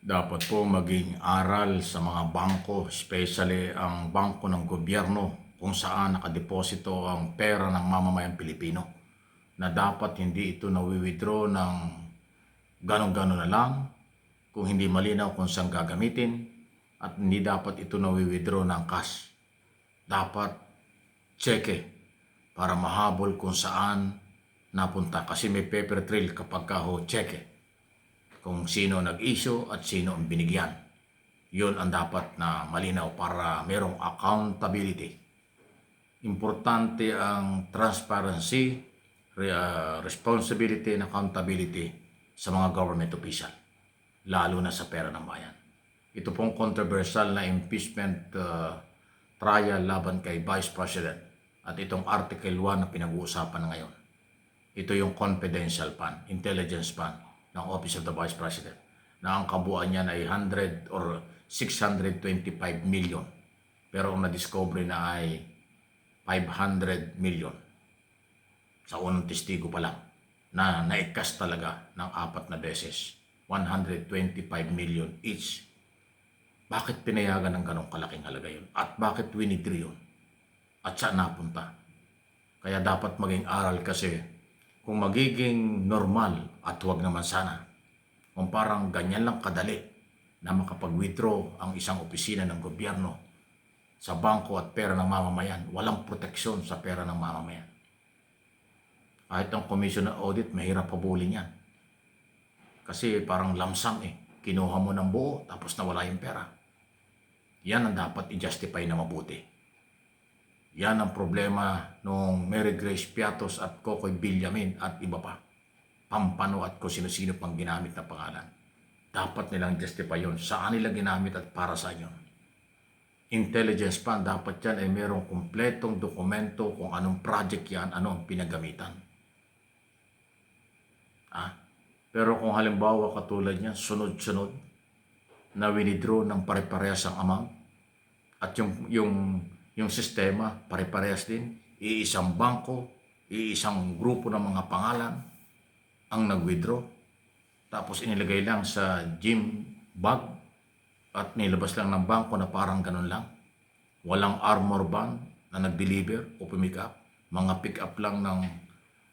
Dapat po maging aral sa mga bangko, especially ang bangko ng gobyerno kung saan nakadeposito ang pera ng mamamayang Pilipino na dapat hindi ito nawi-withdraw ng ganon-ganon na lang kung hindi malinaw kung saan gagamitin at hindi dapat ito nawi-withdraw ng cash. Dapat cheque para mahabol kung saan napunta kasi may paper trail kapag ka ho cheque kung sino nag-issue at sino ang binigyan. Yun ang dapat na malinaw para merong accountability. Importante ang transparency, responsibility and accountability sa mga government official, lalo na sa pera ng bayan. Ito pong controversial na impeachment trial laban kay Vice President at itong Article 1 na pinag-uusapan na ngayon. Ito yung confidential fund, intelligence fund ng Office of the Vice President na ang kabuuan niyan ay 100 or 625 million. Pero ang na-discover na ay 500 million sa unang testigo pa lang na naikas talaga ng 4 na beses. 125 million each. Bakit pinayagan ng ganong kalaking halaga yun? At bakit winidraw yun? At saan napunta? Kaya dapat maging aral kasi kung magiging normal at huwag naman sana, kung parang ganyan lang kadali na makapag-withdraw ang isang opisina ng gobyerno sa bangko at pera ng mamamayan, walang proteksyon sa pera ng mamamayan. Kahit ang Commission on Audit, mahirap habulin yan. Kasi parang lamsam kinuha mo ng buo tapos nawala yung pera. Yan ang dapat i-justify na mabuti. Yan ang problema nung Mary Grace Piatos at Kokoy Villamin at iba pa. Pampano at kung sino-sino pang ginamit na pangalan. Dapat nilang justify yun. Saan nila ginamit at para sa inyo. Intelligence fund, dapat yan ay merong kumpletong dokumento kung anong project yan, anong pinagamitan. Pero kung halimbawa katulad niya, sunod-sunod na winidraw ng pare-parehas ang amount at yung sistema, pare-parehas din, iisang bangko, iisang grupo ng mga pangalan ang nag-withdraw. Tapos inilagay lang sa gym bag at nilabas lang ng bangko na parang ganun lang. Walang armor van na nag-deliver o pumick up. Mga pick up lang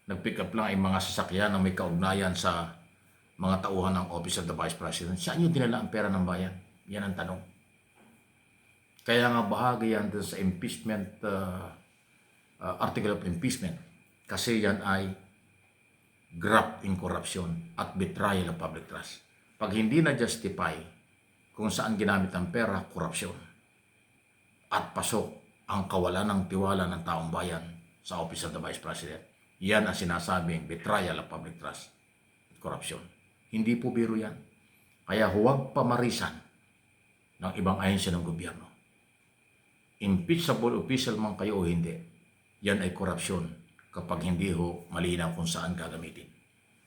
nag-pick up lang ay mga sasakyan na may kaugnayan sa mga tauhan ng Office of the Vice President. Saan yung dinala ang pera ng bayan? Yan ang tanong. Kaya nga bahagi yan sa impeachment, article of impeachment. Kasi yan ay graft in corruption at betrayal of public trust. Pag hindi na-justify kung saan ginamit ang pera, korupsyon. At pasok ang kawalan ng tiwala ng taong bayan sa Office of the Vice President. Yan ang sinasabing betrayal of public trust at corruption. Hindi po biro yan. Kaya huwag pamarisan ng ibang ahensya ng gobyerno. Impeachable official man kayo o hindi, yan ay korupsyon kapag hindi ho malinaw kung saan gagamitin.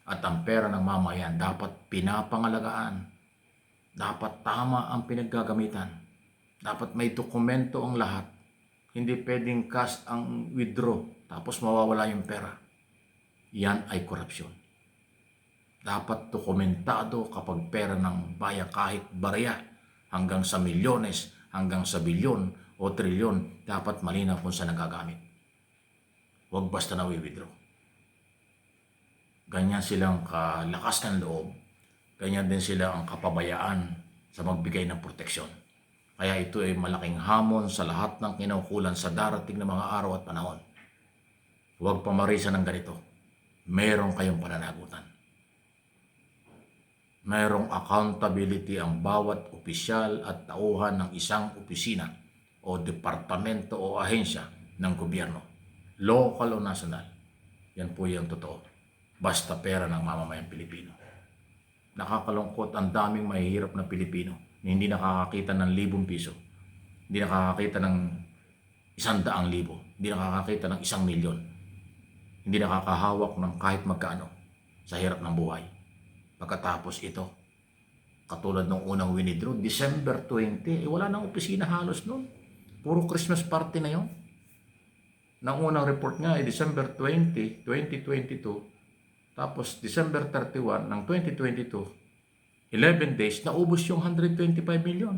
At ang pera ng mamayan dapat pinapangalagaan. Dapat tama ang pinaggagamitan. Dapat may dokumento ang lahat. Hindi pwedeng cash ang withdraw tapos mawawala yung pera. Yan ay korupsyon. Dapat dokumentado kapag pera ng bayan kahit barya hanggang sa milyones, hanggang sa bilyon o trilyon, dapat malinaw kung saan nagagamit. Huwag basta na-withdraw. Ganyan silang kalakas ng loob. Ganyan din sila ang kapabayaan sa magbigay ng proteksyon. Kaya ito ay malaking hamon sa lahat ng kinaukulan sa darating na mga araw at panahon. Huwag pamarisan ng ganito. Meron kayong pananagutan. Mayroong accountability ang bawat opisyal at tauhan ng isang opisina o departamento o ahensya ng gobyerno, local o national. Yan po yung totoo. Basta pera ng mamamayang Pilipino. Nakakalungkot, ang daming mahihirap na Pilipino na hindi nakakakita ng 1,000 piso, hindi nakakakita ng 100,000, hindi nakakakita ng 1,000,000, hindi nakakahawak ng kahit magkano sa hirap ng buhay. Pagkatapos ito, katulad ng unang winidraw, December 20, wala nang opisina halos noon. Puro Christmas party na yon. Nang unang report nga ay December 20, 2022, tapos December 31 ng 2022, 11 days, naubos yung 125 million.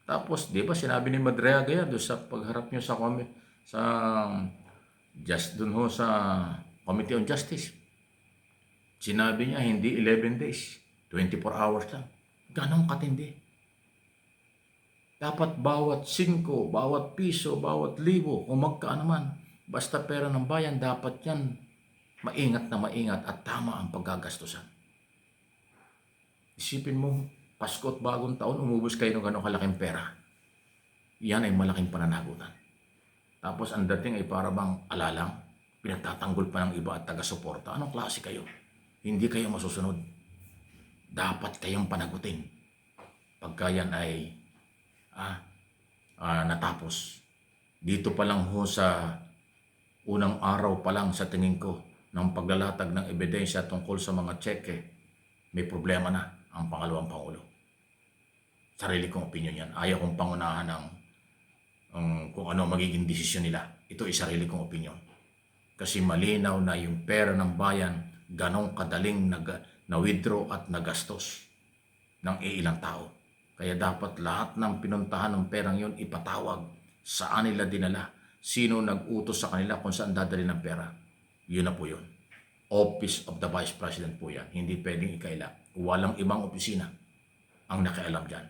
Tapos, di ba, sinabi ni Madreaga yan doon sa pagharap niyo sa doon ho sa Committee on Justice. Sinabi niya, hindi 11 days, 24 hours lang. Ganong katindi. Dapat bawat 5, bawat piso, bawat libo, kung magkaan man, basta pera ng bayan, dapat yan maingat na maingat at tama ang paggagastusan. Isipin mo, Pasko at bagong taon, umubos kayo ng ganong kalaking pera. Yan ay malaking pananagutan. Tapos ang dating ay para bang alalang, pinagtatanggol pa ng iba at taga-suporta. Anong klase kayo? Hindi kayo masusunod. Dapat kayong panagutin. Pagka yan ay natapos. Dito pa lang ho sa unang araw pa lang sa tingin ko ng paglalatag ng ebidensya tungkol sa mga tseke, may problema na ang pangalawang Pangulo. Sarili kong opinion yan. Ayaw kong pangunahan ng kung ano magiging desisyon nila. Ito ay sarili kong opinion. Kasi malinaw na yung pera ng bayan ganong kadaling na-withdraw at nagastos ng ilang tao. Kaya dapat lahat ng pinuntahan ng perang yon ipatawag, saan nila dinala, sino nag-utos sa kanila kung saan dadali ng pera. Yun na po yun. Office of the Vice President po yan. Hindi pwedeng ikaila. Walang ibang opisina ang nakialam dyan.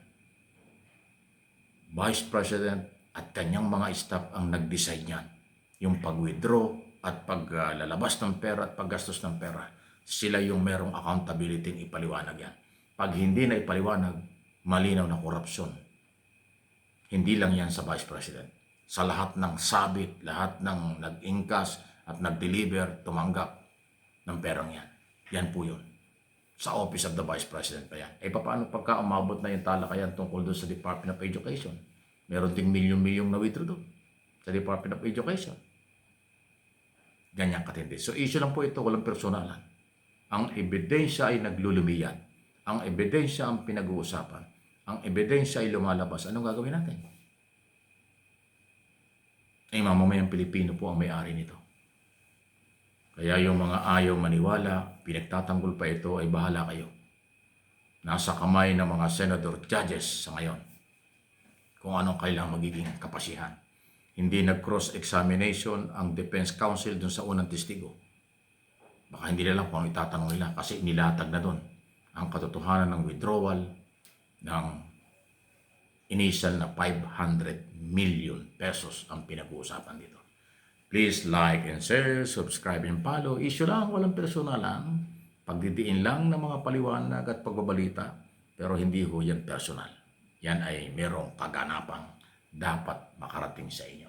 Vice President at kanyang mga staff ang nag-decide niyan. Yung pag-withdraw at paglalabas ng pera at paggastos ng pera, sila yung merong accountability ng ipaliwanag yan. Pag hindi na ipaliwanag, malinaw na korupsyon. Hindi lang yan sa Vice President. Sa lahat ng sabit, lahat ng nag-ingkas at nag-deliver, tumanggap ng perang yan. Yan po yun. Sa Office of the Vice President pa yan. Paano pagka umabot na yung talakayan tungkol doon sa Department of Education? Meron ding milyon-milyong na withdraw doon sa Department of Education. Ganyan katindi. So issue lang po ito, walang personalan. Ang ebidensya ay naglulumiyan. Ang ebidensya ang pinag-uusapan. Ang ebidensya ay lumalabas. Anong gagawin natin? Mamamayang Pilipino po ang may-ari nito. Kaya yung mga ayaw maniwala, pinagtatanggol pa ito, ay bahala kayo. Nasa kamay ng mga senador judges sa ngayon kung anong kailang magiging kapasihan. Hindi nag-cross-examination ang Defense Counsel dun sa unang testigo. Baka hindi nila kung ano itatanong nila kasi nilatag na dun ang katotohanan ng withdrawal ng initial na 500 million pesos ang pinag-uusapan dito. Please like and share, subscribe and follow. Issue lang, walang personalan. Pagdidiin lang ng mga paliwanag at pagbabalita, pero hindi ho yan personal. Yan ay merong kaganapang dapat makarating sa inyo.